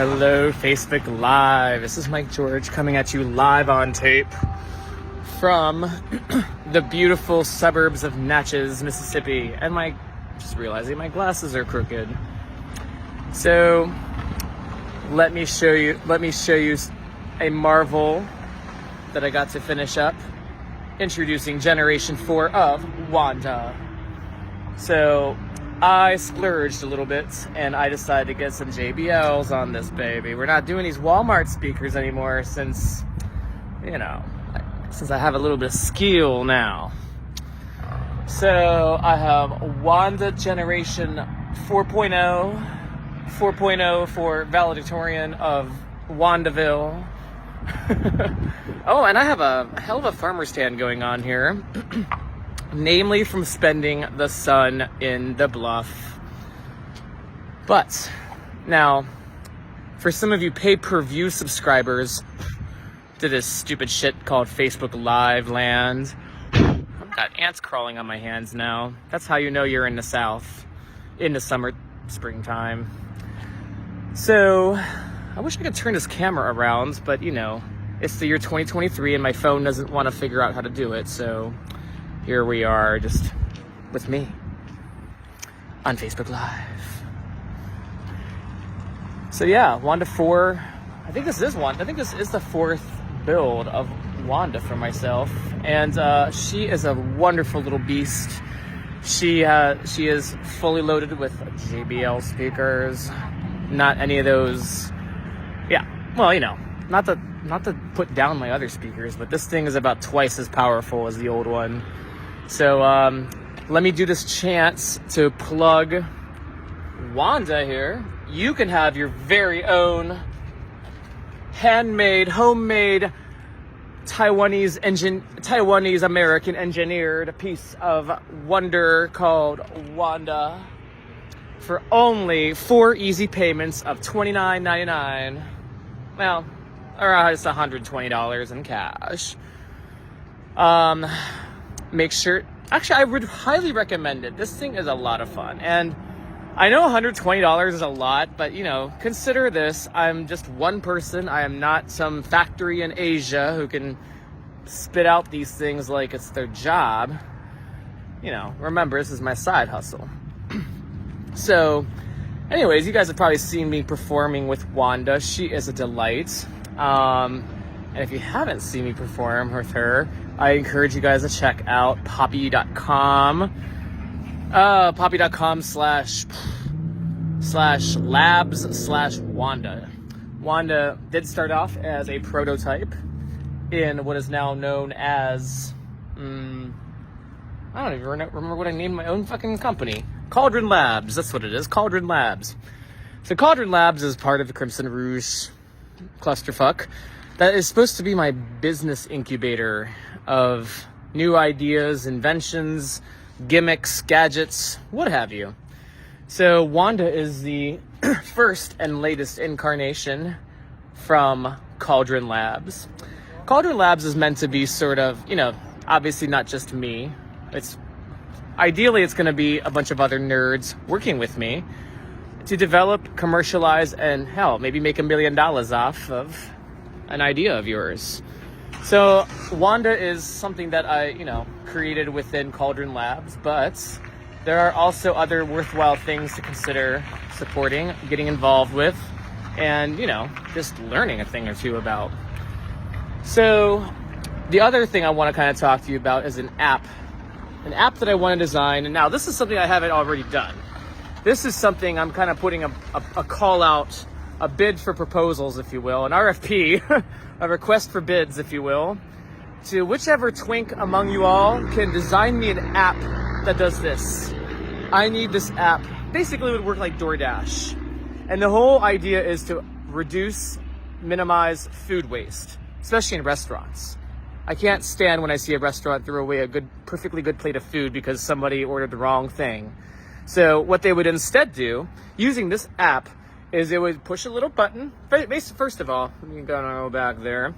Hello, Facebook Live. This is Mike George coming at you live on tape from the beautiful suburbs of Natchez, Mississippi. And just realizing my glasses are crooked. So let me show you a marvel that I got to finish up. Introducing Generation 4 of Wanda. So I splurged a little bit and I decided to get some JBLs on this baby. We're not doing these Walmart speakers anymore since I have a little bit of skill now. So I have Wanda Generation 4.0 for valedictorian of Wandaville. Oh, and I have a hell of a farmer stand going on here. Namely from spending the sun in the bluff. But now, for some of you pay-per-view subscribers to this stupid shit called Facebook Live land, I've got ants crawling on my hands now. That's how you know you're in the South, in the springtime. So, I wish I could turn this camera around, but it's the year 2023 and my phone doesn't want to figure out how to do it, so here we are, just with me on Facebook Live. So yeah, Wanda 4. I think this is the fourth build of Wanda for myself, and she is a wonderful little beast. She is fully loaded with JBL speakers, not any of those. Yeah, well, not to put down my other speakers, but this thing is about twice as powerful as the old one. So let me do this chance to plug Wanda here. You can have your very own handmade, homemade, Taiwanese American engineered piece of wonder called Wanda for only 4 easy payments of $29.99. Well, or it's $120 in cash. Make sure, actually, I would highly recommend it. This thing is a lot of fun. And I know $120 is a lot, but, consider this. I'm just one person. I am not some factory in Asia who can spit out these things like it's their job. Remember, this is my side hustle. So, anyways, you guys have probably seen me performing with Wanda. She is a delight. And if you haven't seen me perform with her, I encourage you guys to check out poppy.com. Poppy.com/labs/Wanda. Wanda did start off as a prototype in what is now known as, I don't even remember what I named my own fucking company. Cauldron Labs. That's what it is. Cauldron Labs. So Cauldron Labs is part of the Crimson Rouge clusterfuck. That is supposed to be my business incubator of new ideas, inventions, gimmicks, gadgets, what have you. So Wanda is the first and latest incarnation from Cauldron Labs. Cauldron Labs is meant to be sort of, obviously not just me. Ideally it's going to be a bunch of other nerds working with me to develop, commercialize, and hell, maybe make $1 million off of an idea of yours. So Wanda is something that I, created within Cauldron Labs, but there are also other worthwhile things to consider supporting, getting involved with, and, just learning a thing or two about. So the other thing I want to kind of talk to you about is an app that I want to design. And now this is something I haven't already done. This is something I'm kind of putting a call out, a bid for proposals, if you will, an RFP, a request for bids, if you will, to whichever twink among you all can design me an app that does this. I need this app. Basically, it would work like DoorDash. And the whole idea is to minimize food waste, especially in restaurants. I can't stand when I see a restaurant throw away a perfectly good plate of food because somebody ordered the wrong thing. So what they would instead do, using this app, is it would push a little button. First of all, let me go back there.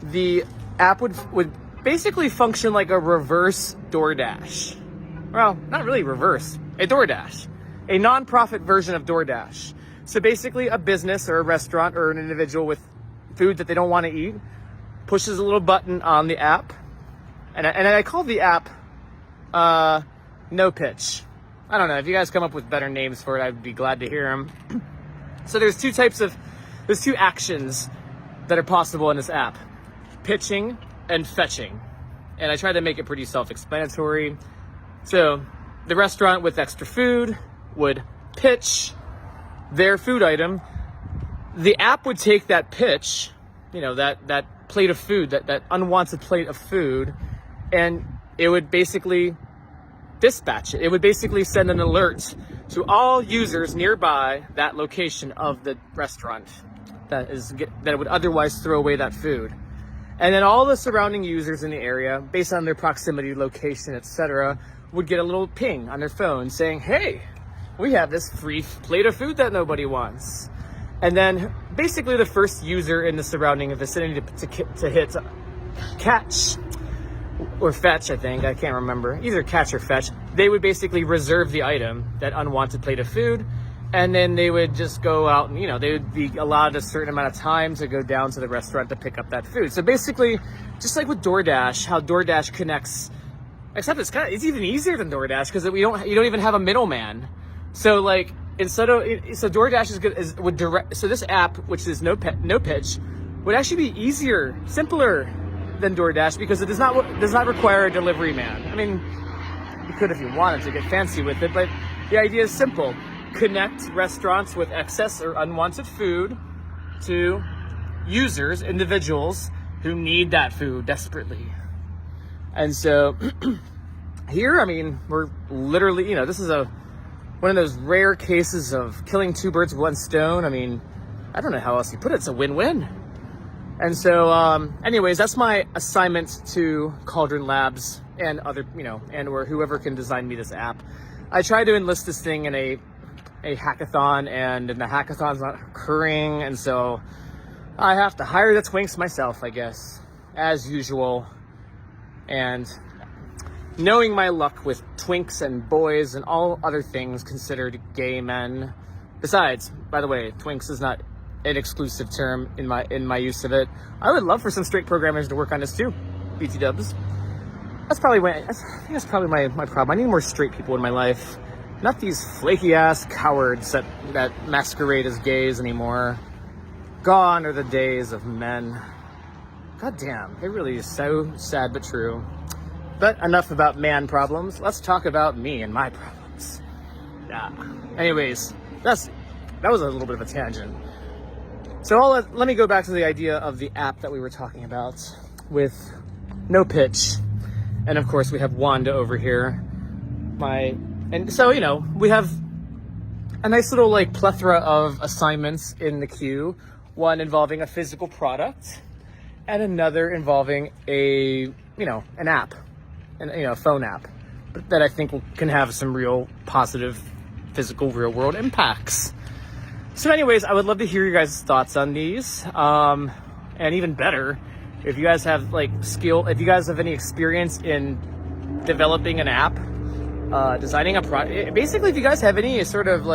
The app would basically function like a reverse DoorDash. Well, not really reverse, a DoorDash. A non-profit version of DoorDash. So basically a business or a restaurant or an individual with food that they don't want to eat pushes a little button on the app. And I call the app No Pitch. I don't know. If you guys come up with better names for it, I'd be glad to hear them. So there's two actions that are possible in this app: pitching and fetching. And I try to make it pretty self-explanatory. So the restaurant with extra food would pitch their food item. The app would take that pitch, that plate of food, that unwanted plate of food, and it would basically dispatch it. It would basically send an alert to all users nearby that location of the restaurant that would otherwise throw away that food. And then all the surrounding users in the area, based on their proximity, location, etc., would get a little ping on their phone saying, hey, we have this free plate of food that nobody wants. And then basically the first user in the surrounding vicinity to hit catch or fetch, I can't remember, either catch or fetch, they would basically reserve the item, that unwanted plate of food, and then they would just go out and, they would be allowed a certain amount of time to go down to the restaurant to pick up that food. So basically, just like with DoorDash, how DoorDash connects, except it's even easier than DoorDash because you don't even have a middleman. So like, DoorDash is good, would direct, so this app, which is No Pitch, would actually be easier, simpler than DoorDash because it does not require a delivery man. I mean, you could if you wanted to get fancy with it, but the idea is simple. Connect restaurants with excess or unwanted food to users, individuals who need that food desperately. And so here, I mean, we're literally, this is one of those rare cases of killing two birds with one stone. I mean, I don't know how else you put it. It's a win-win. And so, anyways, that's my assignment to Cauldron Labs and other, or whoever can design me this app. I try to enlist this thing in a hackathon, and the hackathon's not occurring, and so I have to hire the twinks myself, I guess, as usual. And knowing my luck with twinks and boys and all other things considered gay men. Besides, by the way, twinks is not an exclusive term in my use of it. I would love for some straight programmers to work on this too. BT dubs. I think that's probably my problem. I need more straight people in my life. Not these flaky ass cowards that masquerade as gays anymore. Gone are the days of men. God damn, it really is so sad but true. But enough about man problems. Let's talk about me and my problems. Yeah. Anyways, that was a little bit of a tangent. So let me go back to the idea of the app that we were talking about with No Pitch. And of course we have Wanda over here. And so, we have a nice little plethora of assignments in the queue. One involving a physical product and another involving an app, a phone app that I think can have some real positive physical real world impacts. So anyways, I would love to hear your guys' thoughts on these. And even better, if you guys have if you guys have any experience in developing an app, designing a product, basically if you guys have any sort of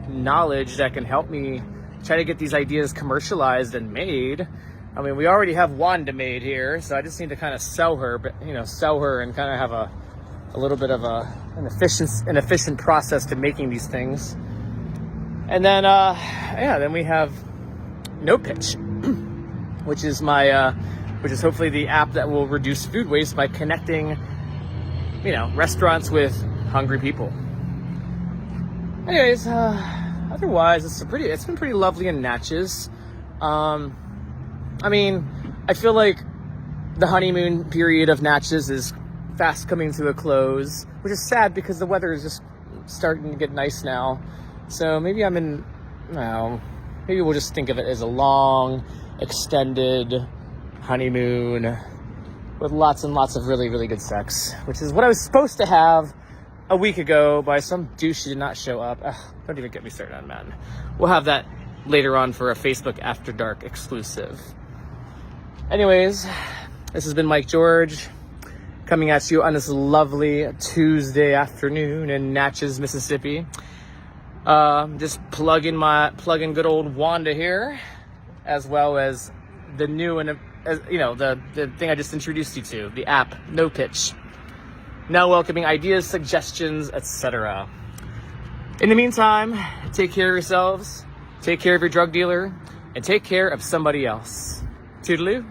knowledge that can help me try to get these ideas commercialized and made. I mean, we already have Wanda made here, so I just need to kind of sell her and kind of have a little bit of an efficient process to making these things. And then, then we have No Pitch, which is hopefully the app that will reduce food waste by connecting, restaurants with hungry people. Anyways, otherwise, it's been pretty lovely in Natchez. I mean, I feel like the honeymoon period of Natchez is fast coming to a close, which is sad because the weather is just starting to get nice now. So maybe maybe we'll just think of it as a long, extended honeymoon with lots and lots of really, really good sex, which is what I was supposed to have a week ago by some douche who did not show up. Ugh, don't even get me started on men. We'll have that later on for a Facebook After Dark exclusive. Anyways, this has been Mike George coming at you on this lovely Tuesday afternoon in Natchez, Mississippi. Just plug in good old Wanda here, as well as the new and the thing I just introduced you to, the app No Pitch. Now welcoming ideas, suggestions, etc. In the meantime, take care of yourselves, take care of your drug dealer, and take care of somebody else. Toodaloo.